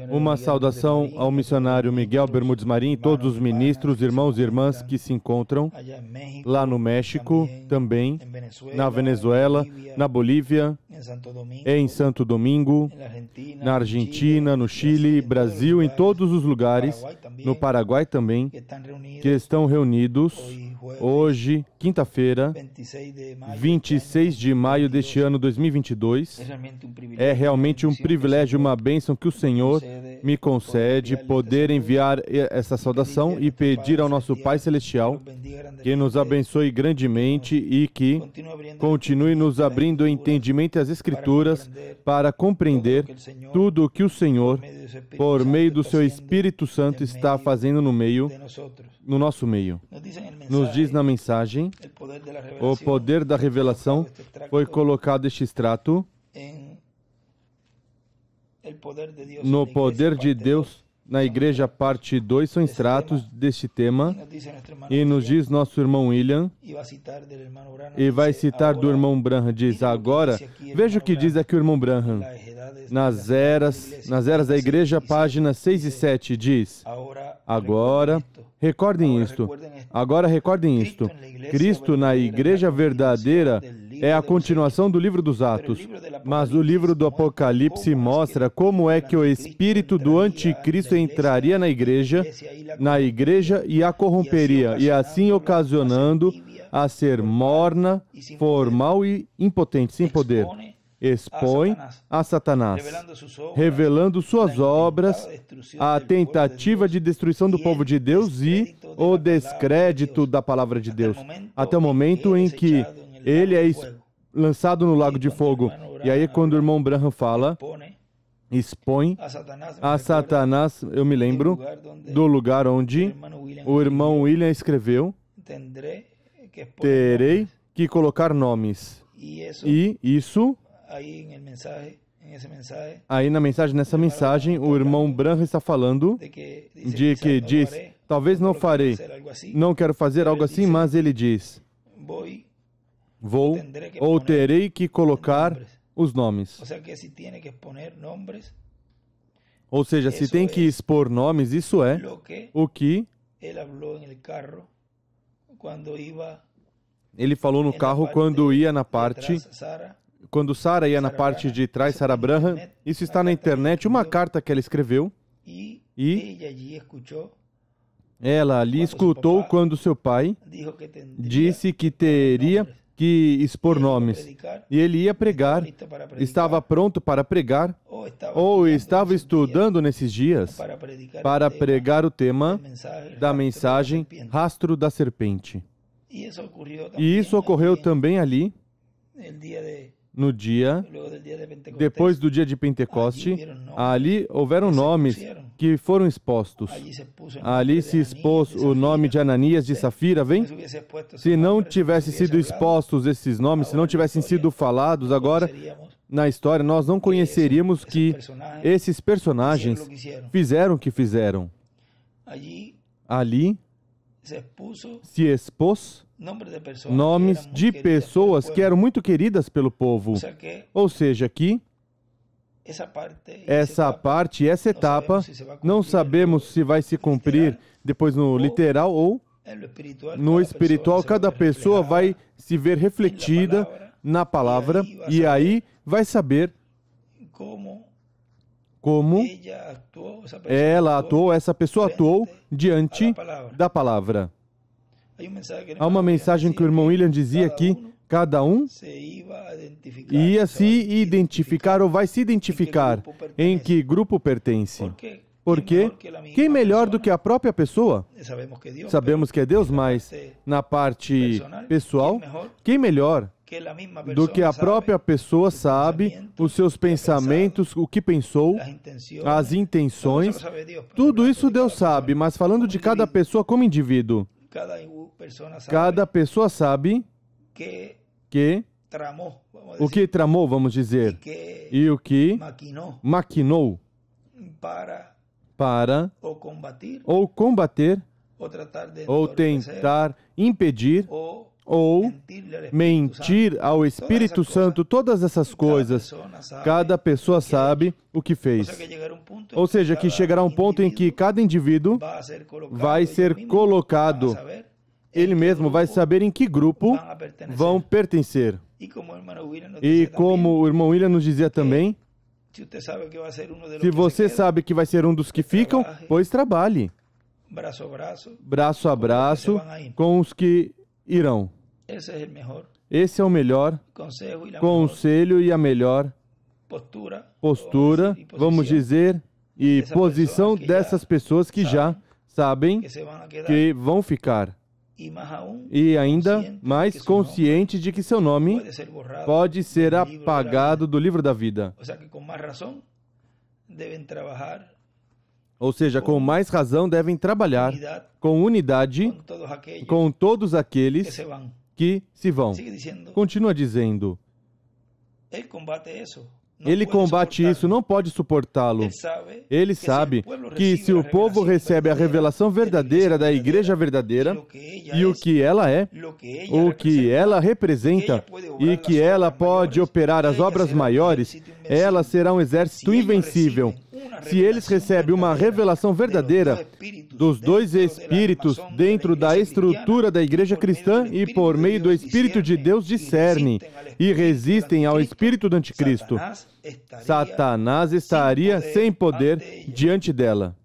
Uma saudação ao missionário Miguel Bermúdez Marim e todos os ministros, irmãos e irmãs que se encontram lá no México, também na Venezuela, na Bolívia, em Santo Domingo, na Argentina, no Chile, Brasil, em todos os lugares, no Paraguai também, que estão reunidos hoje, quinta-feira, 26 de maio deste ano 2022. É realmente um privilégio, uma bênção que o Senhor me concede poder enviar essa saudação e pedir ao nosso Pai Celestial que nos abençoe grandemente e que continue nos abrindo o entendimento das Escrituras para compreender tudo o que o Senhor, por meio do seu Espírito Santo, está fazendo no nosso meio. Nos diz na mensagem, o poder da revelação, foi colocado este extrato no poder de Deus na Igreja, parte 2, são extratos deste tema, e nos diz nosso irmão William, e vai citar do irmão Branham, diz agora, veja o que diz aqui o irmão Branham, nas eras da Igreja, páginas 6 e 7, diz, agora, recordem isto, Cristo na Igreja verdadeira é a continuação do livro dos Atos, mas o livro do Apocalipse mostra como é que o espírito do anticristo entraria na igreja e a corromperia, e assim ocasionando a ser morna, formal e impotente, sem poder. Expõe a Satanás, revelando suas obras, a tentativa de destruição do povo de Deus e o descrédito da palavra de Deus, até o momento em que ele é lançado no lago de fogo. E aí, quando o irmão Branham fala, expõe a Satanás, eu me lembro do lugar onde o irmão William escreveu, terei que colocar nomes. E isso, aí nessa mensagem, o irmão Branham está falando de que diz, talvez não farei, não quero fazer algo assim, mas ele diz, vou ou terei que colocar os nomes. Ou seja, se tem que expor nomes, isso é o que ele falou no carro quando ia na parte, quando Sara ia na parte de trás, Sara Branham. Isso está na internet, uma carta que ela escreveu, e ela ali escutou quando seu pai disse que teria que expor nomes, e ele ia pregar, estava pronto para pregar, ou estava estudando nesses dias para pregar o tema da mensagem Rastro da Serpente. E isso ocorreu também ali, no dia, depois do dia de Pentecoste, ali houveram nomes que foram expostos. Ali se expôs o nome de Ananias, de Safira, vem? Se não tivessem sido expostos esses nomes, se não tivessem sido falados agora na história, nós não conheceríamos que esses personagens fizeram o que fizeram. Ali se expôs nomes de pessoas que eram muito queridas pelo povo. Ou seja, que essa etapa, não sabemos se vai se cumprir depois no literal ou no espiritual. Cada pessoa vai se ver refletida na palavra e aí vai saber como essa pessoa atuou diante da palavra. Há uma mensagem que o irmão William dizia que cada um ia se identificar ou vai se identificar em que grupo pertence. Porque quem melhor do que a própria pessoa? Sabemos que é Deus, mas na parte pessoal, quem melhor do que a própria pessoa sabe os seus pensamentos, o que pensou, as intenções, tudo isso Deus sabe, mas falando de cada pessoa como indivíduo, cada pessoa sabe que o que tramou, vamos dizer, e o que maquinou para ou combater ou tentar impedir ou mentir ao Espírito Santo, todas essas coisas, cada pessoa sabe o que fez. Ou seja, que chegará um ponto em que cada indivíduo vai ser colocado, ele mesmo vai saber em que grupo vão pertencer. E como o irmão William nos dizia também, se você sabe que vai ser um dos que ficam, pois trabalhe braço a braço com os que irão. Esse é o melhor conselho e a melhor postura, vamos dizer, e posição dessas pessoas que já sabem que vão ficar. E ainda mais consciente de que seu nome pode ser apagado do livro da vida. Ou seja, com mais razão devem trabalhar com unidade com todos aqueles que se vão. Continua dizendo, ele combate isso, não pode suportá-lo. Ele sabe que se o povo recebe a revelação verdadeira da igreja verdadeira e o que ela é, o que ela representa e que ela pode operar as obras maiores, ela será um exército invencível. Se eles recebem uma revelação verdadeira dos dois Espíritos dentro da estrutura da igreja cristã e por meio do Espírito de Deus discernem e resistem ao Espírito do Anticristo, Satanás estaria sem poder diante dela.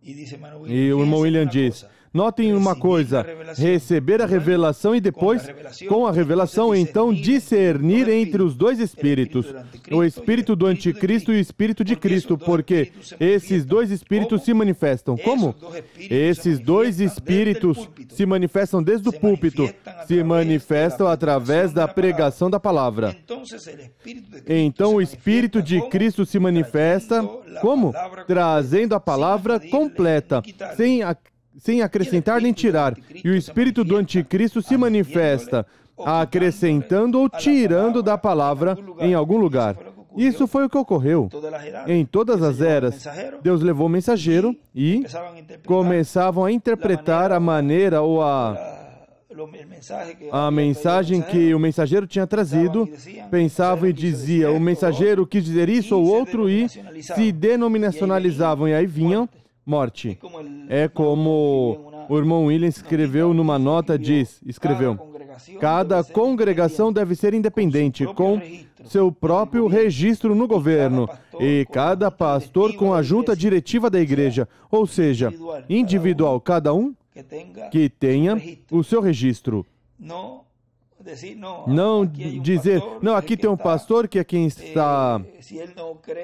E o irmão William diz, notem uma coisa, receber a revelação e depois, com a revelação, então discernir entre os dois espíritos, o espírito do anticristo e o espírito de Cristo, porque esses dois espíritos se manifestam. Como? Esses dois espíritos se manifestam desde o púlpito, se manifestam através da pregação da palavra. Então o espírito de Cristo se manifesta, como? Trazendo a palavra completa, sem acrescentar nem tirar. E o espírito do anticristo se manifesta, acrescentando ou tirando da palavra em algum lugar. Isso foi o que ocorreu. Em todas as eras, Deus levou o mensageiro e começavam a interpretar a maneira ou a mensagem que o mensageiro tinha trazido, pensavam e diziam, o mensageiro quis dizer isso ou outro, e se denominacionalizavam, e aí vinham morte. É como o irmão William escreveu numa nota, escreveu, cada congregação deve ser independente, com seu próprio registro no governo, e cada pastor com a junta diretiva da igreja, ou seja, individual, cada um que tenha o seu registro. Não dizer, não, aqui tem um pastor que é quem está,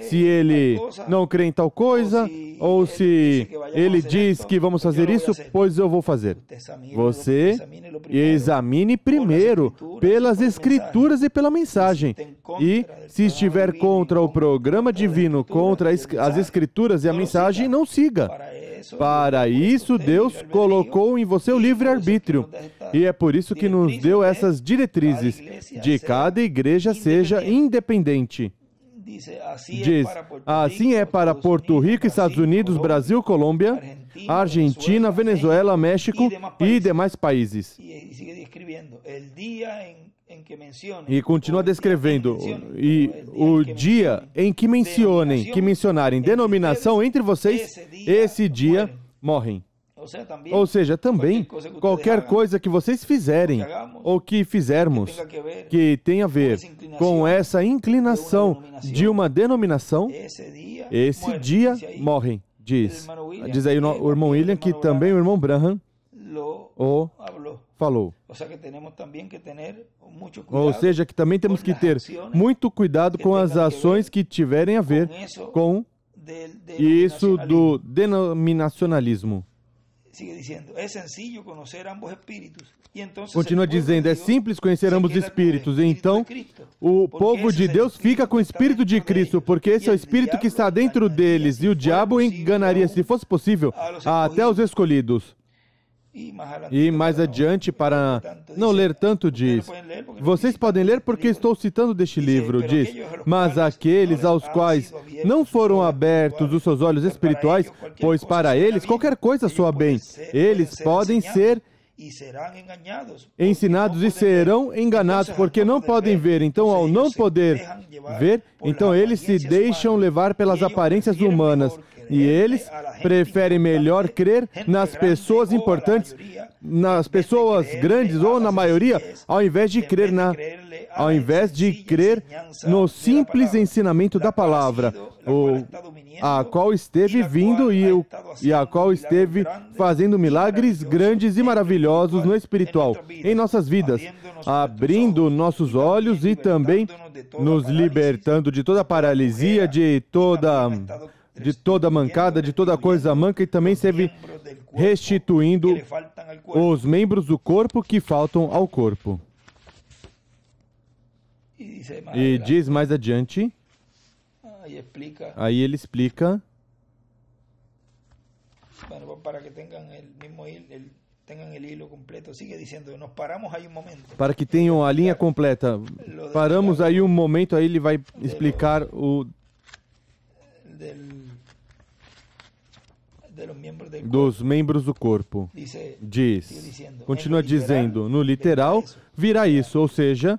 se ele não crê em tal coisa, ou se ele diz que vamos fazer isso, pois eu vou fazer. Você examine primeiro pelas Escrituras e pela mensagem. E se estiver contra o programa divino, contra as Escrituras e a mensagem, não siga. Para isso, Deus colocou em você o livre-arbítrio. E é por isso que nos deu essas diretrizes de cada igreja seja independente. Diz, assim é para Porto Rico, Estados Unidos, Brasil, Colômbia, Argentina, Venezuela, México e demais países. E continua descrevendo, e o dia em que mencionarem denominação entre vocês, esse dia morrem. Ou seja, também, qualquer coisa que vocês fizerem, ou que fizermos, que tenha a ver com essa inclinação de uma denominação, esse dia morrem, diz aí o irmão William, que também o irmão Branham o falou. Ou seja, que também temos que ter muito cuidado com as ações que tiverem a ver com isso do denominacionalismo. Continua dizendo, é simples conhecer ambos os espíritos. Então, o povo de Deus fica com o Espírito de Cristo, porque esse é o Espírito que está dentro deles, e o diabo enganaria, se fosse possível, até os escolhidos. E mais adiante, para não ler tanto, diz, vocês podem ler porque estou citando deste livro, diz, mas aqueles aos quais não foram abertos os seus olhos espirituais, pois para eles qualquer coisa soa bem, eles podem ser ensinados e serão enganados, porque não podem ver. Então, ao não poder ver, então eles se deixam levar pelas aparências humanas. E eles preferem melhor crer nas pessoas importantes, nas pessoas grandes ou na maioria, ao invés de crer no simples ensinamento da palavra, a qual esteve vindo e a qual esteve fazendo milagres grandes e maravilhosos no espiritual, em nossas vidas, abrindo nossos olhos e também nos libertando de toda paralisia, de toda mancada, de toda coisa manca, e também esteve restituindo os membros do corpo que faltam ao corpo. E diz mais adiante, aí ele explica, para que tenham a linha completa. Paramos aí um momento, aí ele vai explicar dos membros do corpo. Continua dizendo, no literal, virá isso, ou seja,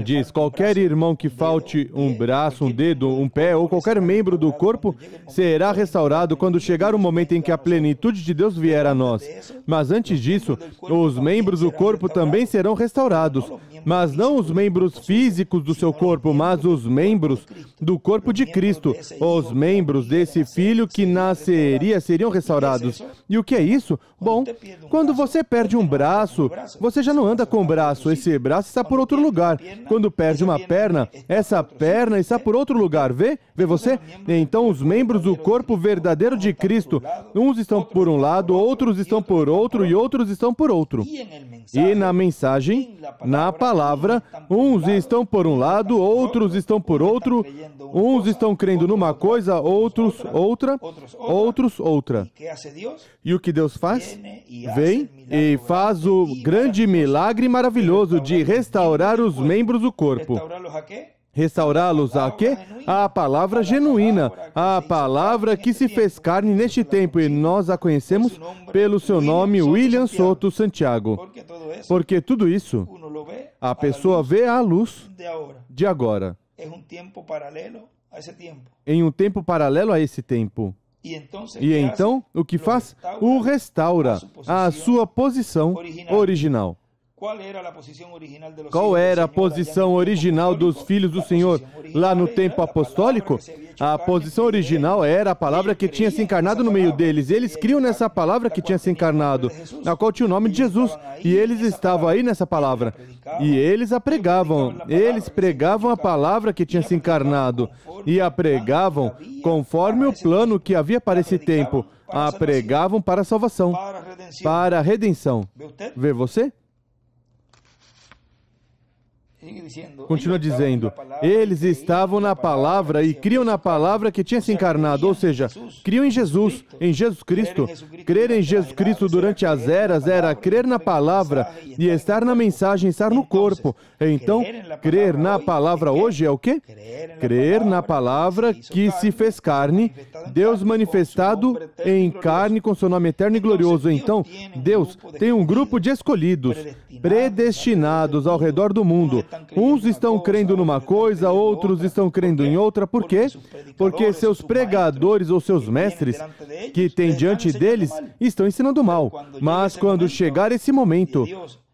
diz, qualquer irmão que falte um braço, um dedo, um pé ou qualquer membro do corpo será restaurado quando chegar o momento em que a plenitude de Deus vier a nós. Mas antes disso, os membros do corpo também serão restaurados. Mas não os membros físicos do seu corpo, mas os membros do corpo de Cristo. Os membros desse filho que nasceria seriam restaurados. E o que é isso? Bom, quando você perde um braço, você já não anda com o braço. Esse braço está por outro lugar. Quando perde uma perna, essa perna está por outro lugar. Vê você? Então os membros do corpo verdadeiro de Cristo, uns estão por um lado, outros estão por outro e outros estão por outro. E na mensagem, na palavra, uns estão por um lado, outros estão por outro, uns estão crendo numa coisa, outros outra, outros outra. E o que Deus faz? Vem e faz o grande milagre maravilhoso de restaurar os membros do corpo. Restaurá-los a quê? A palavra genuína, a palavra que se fez carne neste tempo, e nós a conhecemos pelo seu nome, William Soto Santiago. Porque tudo isso, a pessoa vê à luz de agora, em um tempo paralelo a esse tempo. E então, o que faz? O restaura a sua posição original. Qual era a posição original dos filhos do Senhor lá no tempo apostólico? A posição original era a palavra que tinha se encarnado no meio deles. Eles criam nessa palavra que tinha se encarnado, na qual tinha o nome de Jesus. E eles estavam aí nessa palavra. E eles a pregavam. Eles pregavam a palavra que tinha se encarnado. E a pregavam conforme o plano que havia para esse tempo. A pregavam para a salvação, para a redenção. Vê você? Continua dizendo, eles estavam na palavra e criam na palavra que tinha se encarnado, ou seja, criam em Jesus Cristo. Crer em Jesus Cristo durante as eras era crer na palavra e estar na mensagem, estar no corpo. Então, crer na palavra hoje é o quê? Crer na palavra que se fez carne, Deus manifestado em carne com seu nome eterno e glorioso. Então, Deus tem um grupo de escolhidos, predestinados ao redor do mundo. Uns estão crendo numa coisa, outros estão crendo em outra. Por quê? Porque seus pregadores ou seus mestres que têm diante deles estão ensinando mal. Mas quando chegar esse momento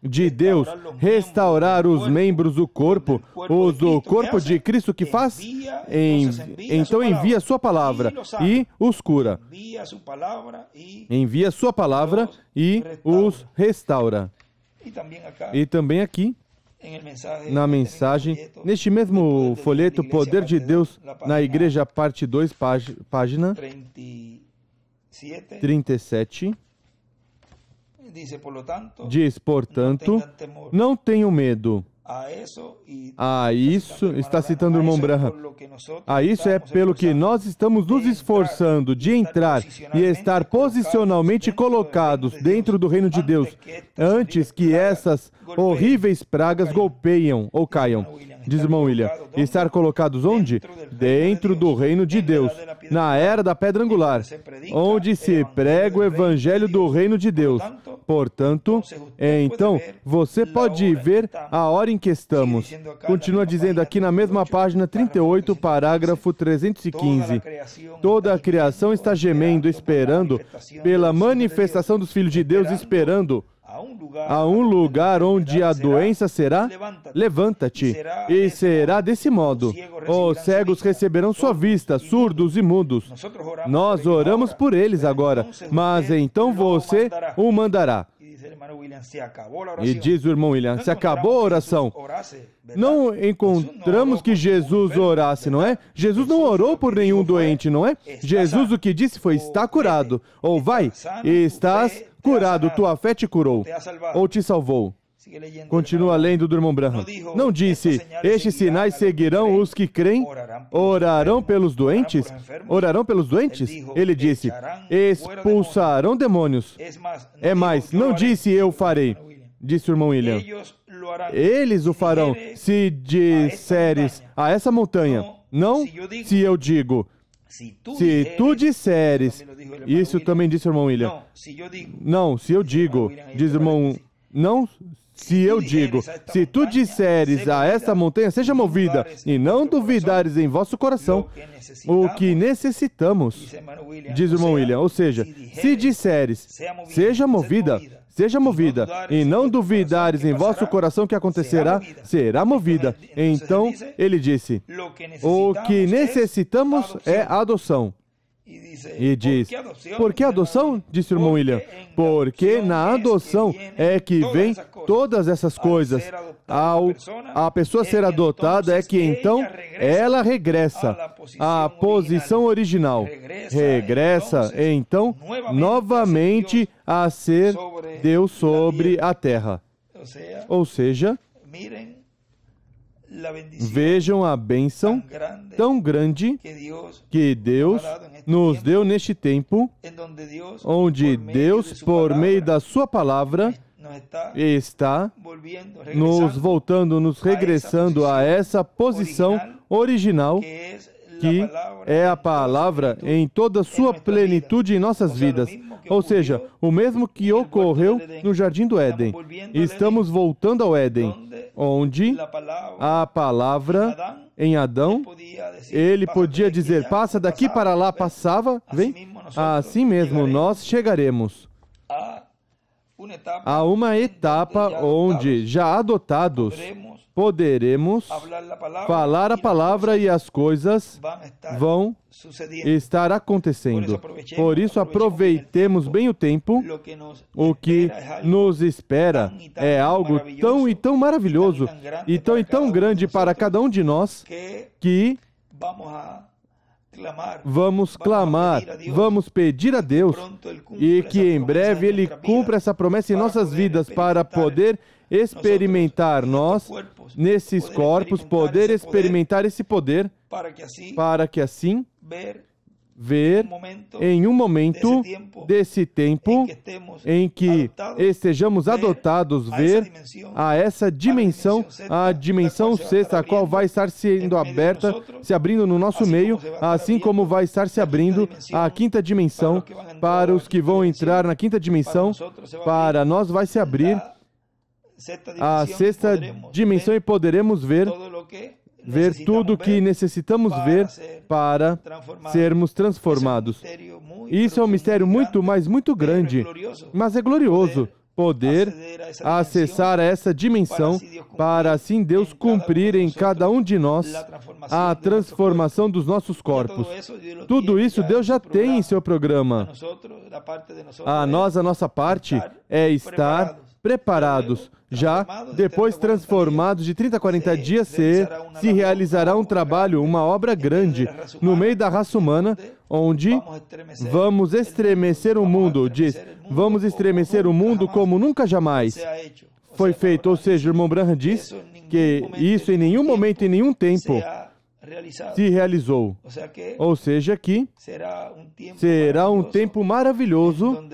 de Deus restaurar os membros do corpo, os do corpo de Cristo, que faz? Então envia a sua palavra e os cura. Envia a sua palavra e os restaura. E também aqui, na mensagem, neste mesmo folheto, Poder de Deus na Igreja, parte 2, página 37, diz, portanto, não tenham medo. A isso, está citando o irmão Branham, a isso é pelo que nós estamos nos esforçando de entrar e estar posicionalmente colocados dentro do reino de Deus, antes que essas horríveis pragas golpeiam ou caiam. diz o irmão William. Estar colocados onde? Dentro do reino de Deus, na era da pedra angular, onde se prega o evangelho do reino de Deus. Portanto, então, você pode ver a hora em que estamos. Continua dizendo aqui na mesma página 38, parágrafo 315. Toda a criação está gemendo, esperando pela manifestação dos filhos de Deus, esperando a um lugar onde a doença será, levanta-te, e será desse modo. Os cegos receberão sua vista, surdos e mudos. Nós oramos por eles agora, mas então você o mandará. E diz o irmão William, se acabou a oração. Não encontramos que Jesus orasse, não é? Jesus não orou por nenhum doente, não é? Jesus o que disse foi, está curado. Ou vai, estás curado, tua fé te curou. Ou te salvou. Continua lendo do irmão Branham. Não disse, estes sinais seguirão os que creem, orarão pelos doentes? Orarão pelos doentes? Ele disse, expulsarão demônios. É mais, não disse eu farei, disse o irmão William. Eles o farão se disseres a essa montanha. Não se eu digo. Se tu disseres, isso também disse o irmão William. Não, se eu digo, diz o irmão, não se eu digo, se tu disseres a essa montanha, seja movida, e não duvidares em vosso coração, o que necessitamos, diz o irmão William, ou seja, se disseres, seja movida, e não duvidares em vosso coração que acontecerá, será movida. Então, ele disse, o que necessitamos é adoção. E diz, por que adoção? Disse o irmão William. Porque na adoção é que vem todas essas coisas. Ao a pessoa ser adotada é que então ela regressa à posição original. Regressa então novamente a ser Deus sobre a terra. Ou seja, vejam a bênção tão grande que Deus nos deu neste tempo, onde Deus, por meio da sua palavra, está nos voltando, nos regressando a essa posição original, que é a palavra em toda a sua plenitude em nossas vidas. Ou seja, o mesmo que ocorreu no Jardim do Éden. Estamos voltando ao Éden, onde a palavra em Adão, ele podia dizer, passa daqui para lá, passava, vem? Assim mesmo nós chegaremos a uma etapa onde, já adotados, poderemos falar a palavra e as coisas vão estar acontecendo. Por isso, aproveitemos bem o tempo. O que nos espera é algo tão e tão maravilhoso e tão grande para cada um de nós que vamos clamar, vamos pedir a Deus e que em breve Ele cumpra essa promessa em nossas vidas para poder experimentar nós, nesses corpos, poder experimentar esse poder, para que assim, ver em um momento desse tempo em que estejamos adotados, ver a essa dimensão, a dimensão sexta, a qual vai estar sendo aberta, se abrindo no nosso meio, assim como vai estar se abrindo a quinta dimensão, para os que vão entrar na quinta dimensão, para nós vai se abrir a sexta dimensão e poderemos ver tudo o que necessitamos ver para sermos transformados. Isso é um mistério muito, mas muito grande, mas é glorioso poder acessar essa dimensão para assim Deus cumprir em cada um de nós a transformação dos nossos corpos. Tudo isso Deus já tem em seu programa. A nossa parte é estar preparados. Já, depois transformados de 30 a 40 dias, se realizará um trabalho, uma obra grande, no meio da raça humana, onde vamos estremecer o mundo, diz, vamos estremecer o mundo como nunca jamais foi feito. Ou seja, o irmão Branham diz que isso em nenhum momento, em nenhum tempo, se realizou. Ou seja, que será um tempo maravilhoso,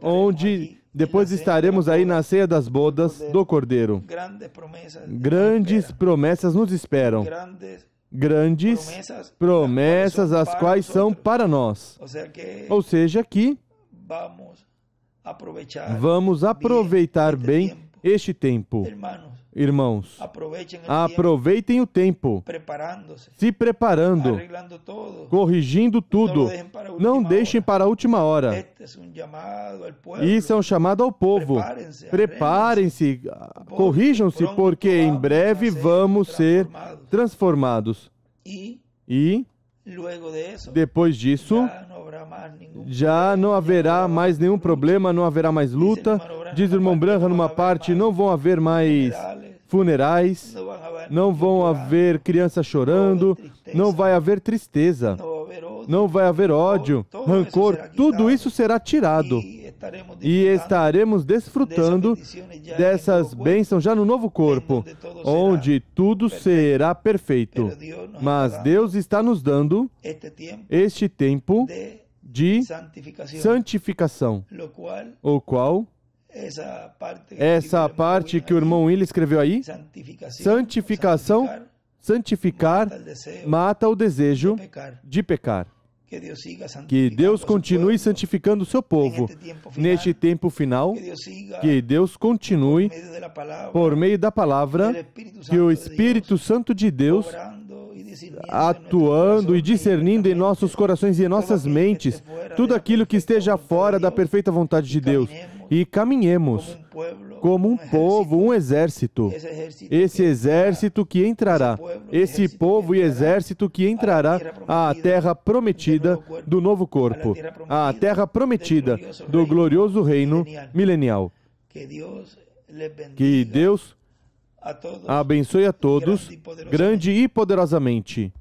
onde Depois estaremos aí na ceia das bodas do Cordeiro. Grandes promessas nos esperam. Grandes promessas, as quais são para nós. Ou seja, que vamos aproveitar bem este tempo. Irmãos, aproveitem o tempo, se preparando, corrigindo tudo. Não deixem para a última hora. Isso é um chamado ao povo. Preparem-se, corrijam-se, porque em breve vamos ser transformados. E, depois disso, já não haverá mais nenhum problema, não haverá mais luta. Diz o irmão Branham numa parte, não vão haver mais funerais, não vão haver crianças chorando, não vai haver tristeza, não vai haver ódio, rancor, tudo isso será tirado. E estaremos desfrutando dessas bênçãos já no novo corpo, onde tudo será perfeito. Mas Deus está nos dando este tempo de santificação, o qual, essa parte que o irmão Willi escreveu aí, santificação, santificar, mata o desejo de pecar. Que Deus continue santificando o seu povo neste tempo final, que Deus continue, por meio da palavra, que o Espírito Santo de Deus atuando e discernindo em nossos corações e em nossas mentes tudo aquilo que esteja fora da perfeita vontade de Deus, e caminhemos como um povo, um exército. Esse exército que entrará, esse povo e exército que entrará à terra prometida do novo corpo, à terra prometida do glorioso reino milenial. Que Deus abençoe a todos, grande e poderosamente.